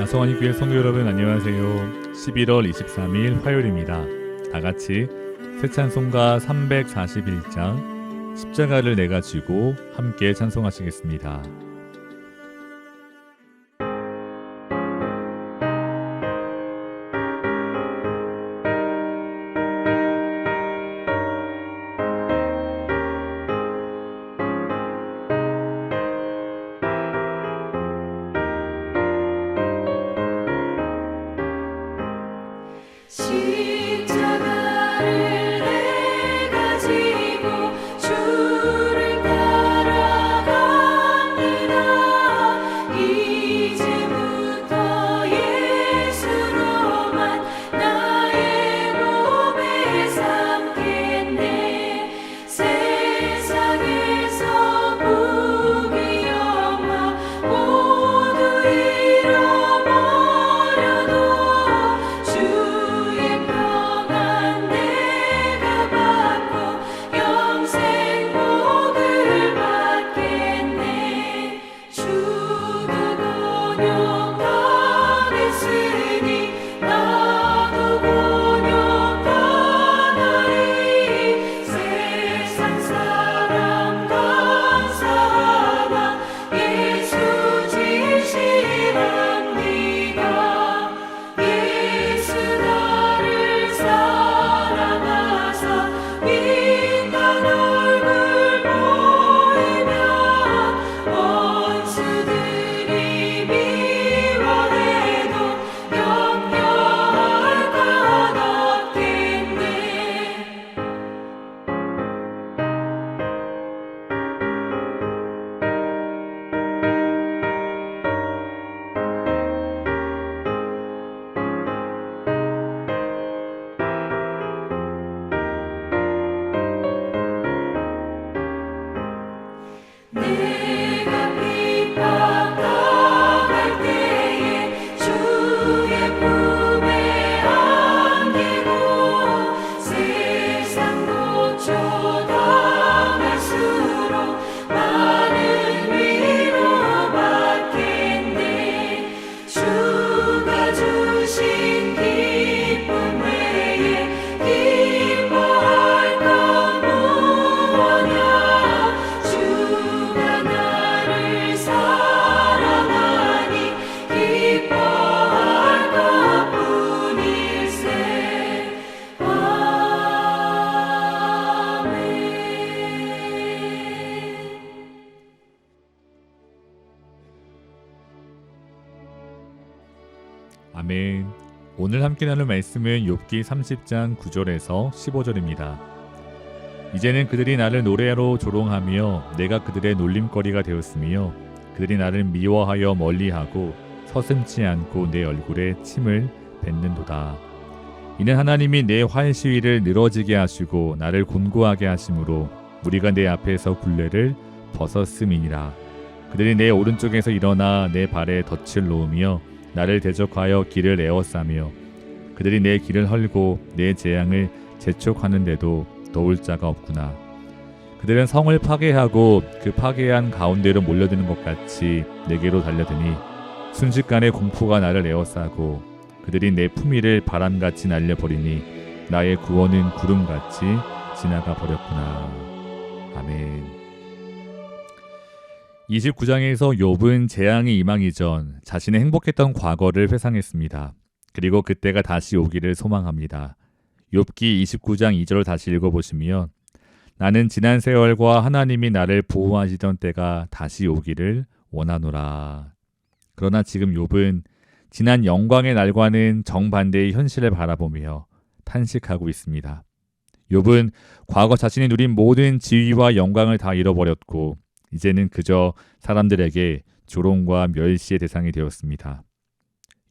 나성환이 교회 성도 여러분 안녕하세요. 11월 23일 화요일입니다. 다같이 새 찬송가 341장 십자가를 내가 지고 함께 찬송하시겠습니다. 십자가를 내가 지고 주를 따라갑니다. 이제부터 예수로만 나의 몸에 삼겠네. 세상에서 부귀 영화 모두 잃어버려도 주의 평안 내가 받고 영생 복을 받겠네. 주도 곤욕당했으니 나도 곤욕당하리. 세상 사랑 감사하나 예수 진실합니다. 예수 나를 사랑하사 빛난 얼굴 보이면 원수들이 미워해도 염려할 것 없겠네. 내가 핍박당할 때에 주의 품에 안기고 세상 고초당할수록 많은 위로 받겠네. 주가 주신 기쁨 외에 기뻐할 것 무엇냐. 주가 나를 사랑하니 기뻐할 것뿐일세. 아멘. 아멘. 오늘 함께 나눌 말씀은 욥기 30장 9절에서 15절입니다. 이제는 그들이 나를 노래로 조롱하며 내가 그들의 놀림거리가 되었으며 그들이 나를 미워하여 멀리하고 서슴지 않고 내 얼굴에 침을 뱉는도다. 이는 하나님이 내 활시위를 늘어지게 하시고 나를 곤고하게 하심으로 우리가 내 앞에서 굴레를 벗었음이니라. 그들이 내 오른쪽에서 일어나 내 발에 덫을 놓으며 나를 대적하여 길을 에워싸며 그들이 내 길을 헐고 내 재앙을 재촉하는데도 도울 자가 없구나. 그들은 성을 파괴하고 그 파괴한 가운데로 몰려드는 것 같이 내게로 달려드니 순식간에 공포가 나를 에워싸고 그들이 내 품위를 바람같이 날려버리니 나의 구원은 구름같이 지나가 버렸구나. 아멘. 29장에서 욥은 재앙이 임하기 전 자신의 행복했던 과거를 회상했습니다. 그리고 그때가 다시 오기를 소망합니다. 욥기 29장 2절을 다시 읽어보시면 나는 지난 세월과 하나님이 나를 보호하시던 때가 다시 오기를 원하노라. 그러나 지금 욥은 지난 영광의 날과는 정반대의 현실을 바라보며 탄식하고 있습니다. 욥은 과거 자신이 누린 모든 지위와 영광을 다 잃어버렸고 이제는 그저 사람들에게 조롱과 멸시의 대상이 되었습니다.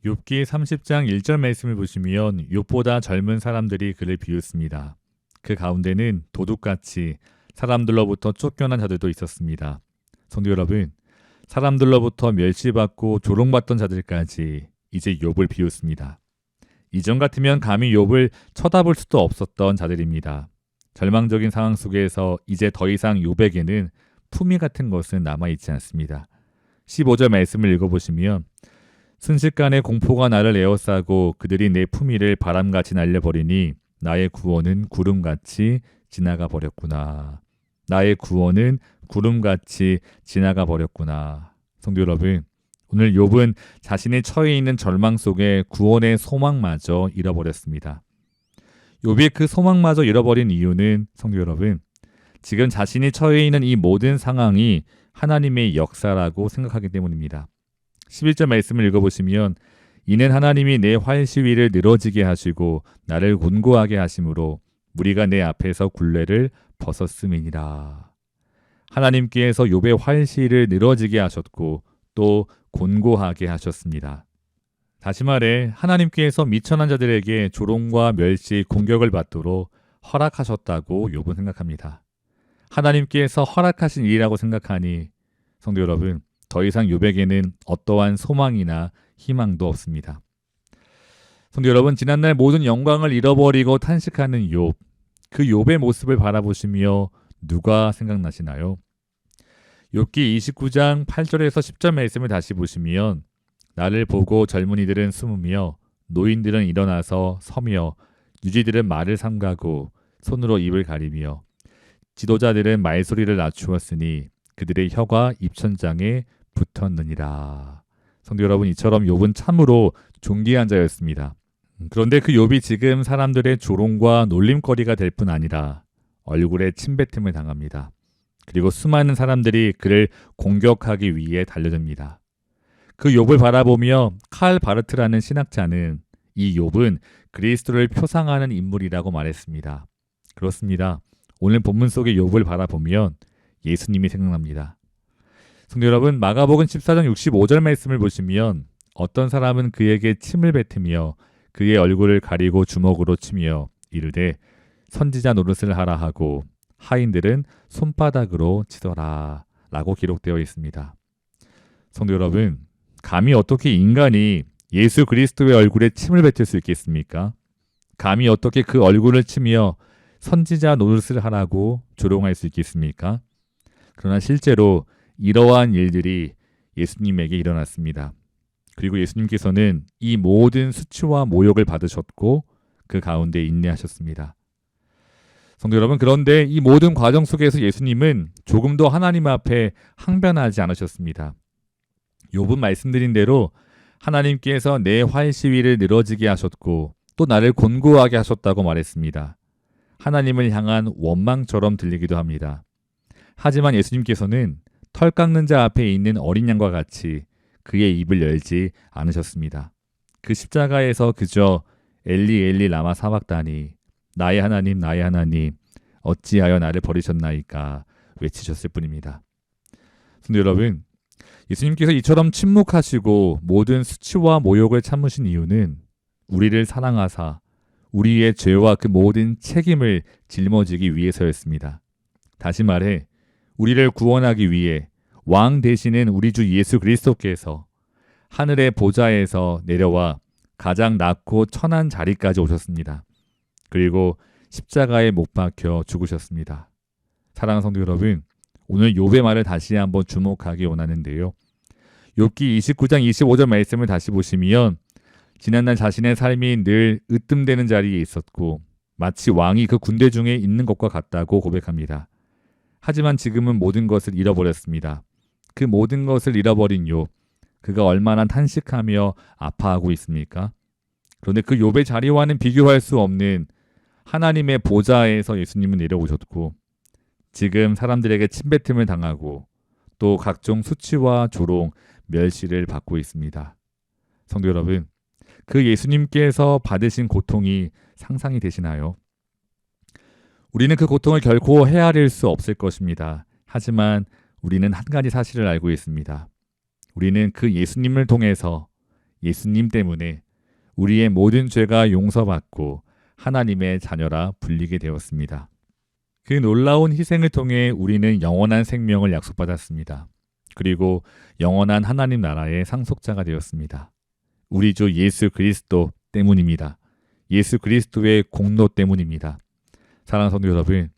욥기 30장 1절 말씀을 보시면 욥보다 젊은 사람들이 그를 비웃습니다. 그 가운데는 도둑같이 사람들로부터 쫓겨난 자들도 있었습니다. 성도 여러분, 사람들로부터 멸시받고 조롱받던 자들까지 이제 욥을 비웃습니다. 이전 같으면 감히 욥을 쳐다볼 수도 없었던 자들입니다. 절망적인 상황 속에서 이제 더 이상 욥에게는 품위 같은 것은 남아있지 않습니다. 15절 말씀을 읽어보시면 순식간에 공포가 나를 에워싸고 그들이 내 품위를 바람같이 날려버리니 나의 구원은 구름같이 지나가 버렸구나. 나의 구원은 구름같이 지나가 버렸구나. 성도 여러분, 오늘 욥은 자신이 처해 있는 절망 속에 구원의 소망마저 잃어버렸습니다. 욥이 그 소망마저 잃어버린 이유는 성도 여러분, 지금 자신이 처해 있는 이 모든 상황이 하나님의 역사라고 생각하기 때문입니다. 11절 말씀을 읽어보시면 이는 하나님이 내 활시위를 늘어지게 하시고 나를 곤고하게 하심으로 무리가 내 앞에서 굴레를 벗었음이니라. 하나님께서 욥의 활시위를 늘어지게 하셨고 또 곤고하게 하셨습니다. 다시 말해 하나님께서 미천한 자들에게 조롱과 멸시, 공격을 받도록 허락하셨다고 욥은 생각합니다. 하나님께서 허락하신 일이라고 생각하니 성도 여러분, 더 이상 욥에게는 어떠한 소망이나 희망도 없습니다. 성도 여러분, 지난날 모든 영광을 잃어버리고 탄식하는 욥, 그 욥의 모습을 바라보시며 누가 생각나시나요? 욥기 29장 8절에서 10절 말씀을 다시 보시면 나를 보고 젊은이들은 숨으며 노인들은 일어나서 서며 유지들은 말을 삼가고 손으로 입을 가리며 지도자들은 말소리를 낮추었으니 그들의 혀가 입천장에 붙었느니라. 성도 여러분, 이처럼 욥은 참으로 존귀한 자였습니다. 그런데 그 욥이 지금 사람들의 조롱과 놀림거리가 될 뿐 아니라 얼굴에 침뱉음을 당합니다. 그리고 수많은 사람들이 그를 공격하기 위해 달려듭니다. 그 욥을 바라보며 칼 바르트라는 신학자는 이 욥은 그리스도를 표상하는 인물이라고 말했습니다. 그렇습니다. 오늘 본문 속의 욥을 바라보면 예수님이 생각납니다. 성도 여러분, 마가복음 14장 65절 말씀을 보시면 어떤 사람은 그에게 침을 뱉으며 그의 얼굴을 가리고 주먹으로 치며 이르되 선지자 노릇을 하라 하고 하인들은 손바닥으로 치더라 라고 기록되어 있습니다. 성도 여러분, 감히 어떻게 인간이 예수 그리스도의 얼굴에 침을 뱉을 수 있겠습니까? 감히 어떻게 그 얼굴을 치며 선지자 노릇을 하라고 조롱할 수 있겠습니까? 그러나 실제로 이러한 일들이 예수님에게 일어났습니다. 그리고 예수님께서는 이 모든 수치와 모욕을 받으셨고 그 가운데 인내하셨습니다. 성도 여러분, 그런데 이 모든 과정 속에서 예수님은 조금도 하나님 앞에 항변하지 않으셨습니다. 욥은 말씀드린 대로 하나님께서 내 활시위를 늘어지게 하셨고 또 나를 곤고하게 하셨다고 말했습니다. 하나님을 향한 원망처럼 들리기도 합니다. 하지만 예수님께서는 털 깎는 자 앞에 있는 어린 양과 같이 그의 입을 열지 않으셨습니다. 그 십자가에서 그저 엘리 엘리 라마 사박다니 나의 하나님 어찌하여 나를 버리셨나이까 외치셨을 뿐입니다. 성도 여러분, 예수님께서 이처럼 침묵하시고 모든 수치와 모욕을 참으신 이유는 우리를 사랑하사 우리의 죄와 그 모든 책임을 짊어지기 위해서였습니다. 다시 말해 우리를 구원하기 위해 왕 되시는 우리 주 예수 그리스도께서 하늘의 보좌에서 내려와 가장 낮고 천한 자리까지 오셨습니다. 그리고 십자가에 못 박혀 죽으셨습니다. 사랑하는 성도 여러분, 오늘 욥의 말을 다시 한번 주목하기 원하는데요. 욥기 29장 25절 말씀을 다시 보시면 지난날 자신의 삶이 늘 으뜸되는 자리에 있었고 마치 왕이 그 군대 중에 있는 것과 같다고 고백합니다. 하지만 지금은 모든 것을 잃어버렸습니다. 그 모든 것을 잃어버린 욥, 그가 얼마나 탄식하며 아파하고 있습니까? 그런데 그 욥의 자리와는 비교할 수 없는 하나님의 보좌에서 예수님은 내려오셨고 지금 사람들에게 침뱉음을 당하고 또 각종 수치와 조롱, 멸시를 받고 있습니다. 성도 여러분, 그 예수님께서 받으신 고통이 상상이 되시나요? 우리는 그 고통을 결코 헤아릴 수 없을 것입니다. 하지만 우리는 한 가지 사실을 알고 있습니다. 우리는 그 예수님을 통해서 예수님 때문에 우리의 모든 죄가 용서받고 하나님의 자녀라 불리게 되었습니다. 그 놀라운 희생을 통해 우리는 영원한 생명을 약속받았습니다. 그리고 영원한 하나님 나라의 상속자가 되었습니다. 우리 주 예수 그리스도 때문입니다. 예수 그리스도의 공로 때문입니다. 사랑하는 성도 여러분,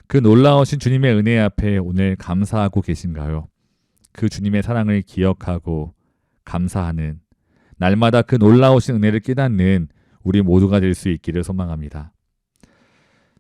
그 놀라우신 주님의 은혜 앞에 오늘 감사하고 계신가요? 그 주님의 사랑을 기억하고 감사하는 날마다 그 놀라우신 은혜를 깨닫는 우리 모두가 될 수 있기를 소망합니다.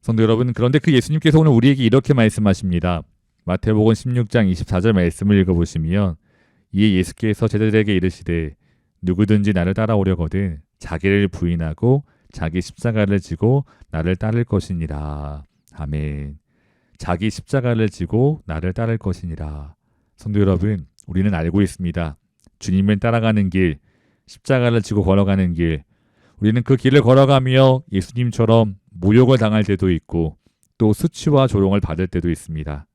성도 여러분, 그런데 그 예수님께서 오늘 우리에게 이렇게 말씀하십니다. 마태복음 16장 24절 말씀을 읽어보시면 이에 예수께서 제자들에게 이르시되 누구든지 나를 따라오려거든 자기를 부인하고 자기 십자가를 지고 나를 따를 것이니라. 아멘. 자기 십자가를 지고 나를 따를 것이니라. 성도 여러분, 우리는 알고 있습니다. 주님을 따라가는 길, 십자가를 지고 걸어가는 길, 우리는 그 길을 걸어가며 예수님처럼 모욕을 당할 때도 있고 또 수치와 조롱을 받을 때도 있습니다.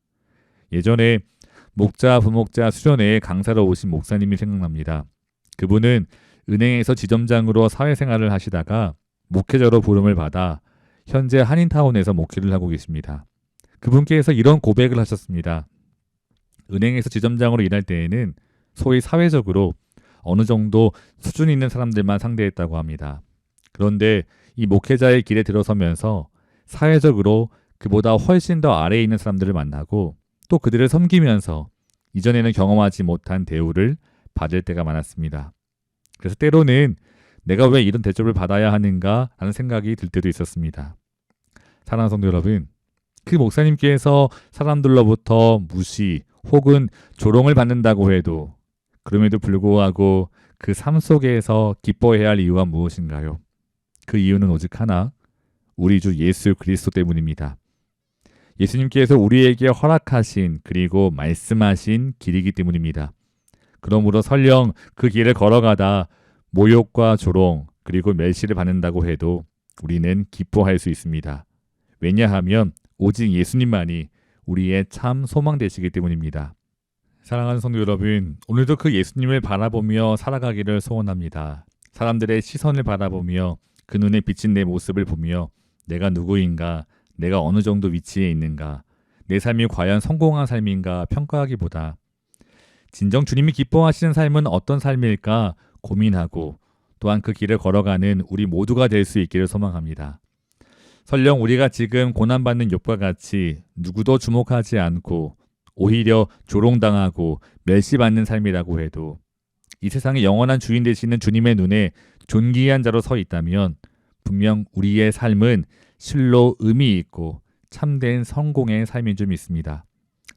예전에 목자, 부목자 수련회에 강사로 오신 목사님이 생각납니다. 그분은 은행에서 지점장으로 사회생활을 하시다가 목회자로 부름을 받아 현재 한인타운에서 목회를 하고 계십니다. 그분께서 이런 고백을 하셨습니다. 은행에서 지점장으로 일할 때에는 소위 사회적으로 어느 정도 수준 있는 사람들만 상대했다고 합니다. 그런데 이 목회자의 길에 들어서면서 사회적으로 그보다 훨씬 더 아래에 있는 사람들을 만나고 또 그들을 섬기면서 이전에는 경험하지 못한 대우를 받을 때가 많았습니다. 그래서 때로는 내가 왜 이런 대접을 받아야 하는가 하는 생각이 들 때도 있었습니다. 사랑하는 성도 여러분, 그 목사님께서 사람들로부터 무시 혹은 조롱을 받는다고 해도 그럼에도 불구하고 그 삶 속에서 기뻐해야 할 이유가 무엇인가요? 그 이유는 오직 하나, 우리 주 예수 그리스도 때문입니다. 예수님께서 우리에게 허락하신 그리고 말씀하신 길이기 때문입니다. 그러므로 설령 그 길을 걸어가다 모욕과 조롱 그리고 멸시를 받는다고 해도 우리는 기뻐할 수 있습니다. 왜냐하면 오직 예수님만이 우리의 참 소망 되시기 때문입니다. 사랑하는 성도 여러분, 오늘도 그 예수님을 바라보며 살아가기를 소원합니다. 사람들의 시선을 바라보며 그 눈에 비친 내 모습을 보며 내가 누구인가, 내가 어느 정도 위치에 있는가, 내 삶이 과연 성공한 삶인가 평가하기보다 진정 주님이 기뻐하시는 삶은 어떤 삶일까 고민하고 또한 그 길을 걸어가는 우리 모두가 될 수 있기를 소망합니다. 설령 우리가 지금 고난받는 욥과 같이 누구도 주목하지 않고 오히려 조롱당하고 멸시받는 삶이라고 해도 이 세상의 영원한 주인 되시는 주님의 눈에 존귀한 자로 서 있다면 분명 우리의 삶은 실로 의미 있고 참된 성공의 삶인 줄 믿습니다.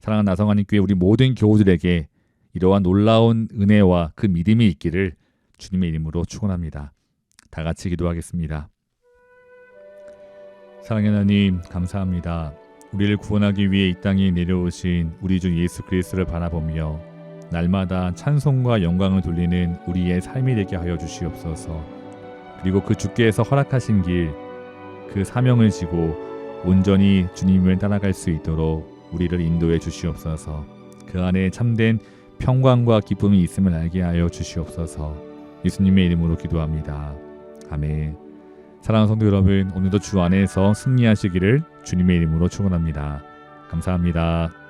사랑하는 나성하님 교회 우리 모든 교우들에게 이러한 놀라운 은혜와 그 믿음이 있기를 주님의 이름으로 축원합니다. 다 같이 기도하겠습니다. 사랑의 하나님 감사합니다. 우리를 구원하기 위해 이 땅에 내려오신 우리 주 예수 그리스도를 바라보며 날마다 찬송과 영광을 돌리는 우리의 삶이 되게 하여 주시옵소서. 그리고 그 주께서 허락하신 길, 그 사명을 지고 온전히 주님을 따라갈 수 있도록 우리를 인도해 주시옵소서. 그 안에 참된 평강과 기쁨이 있음을 알게 하여 주시옵소서. 예수님의 이름으로 기도합니다. 아멘. 사랑하는 성도 여러분, 오늘도 주 안에서 승리하시기를 주님의 이름으로 축원합니다. 감사합니다.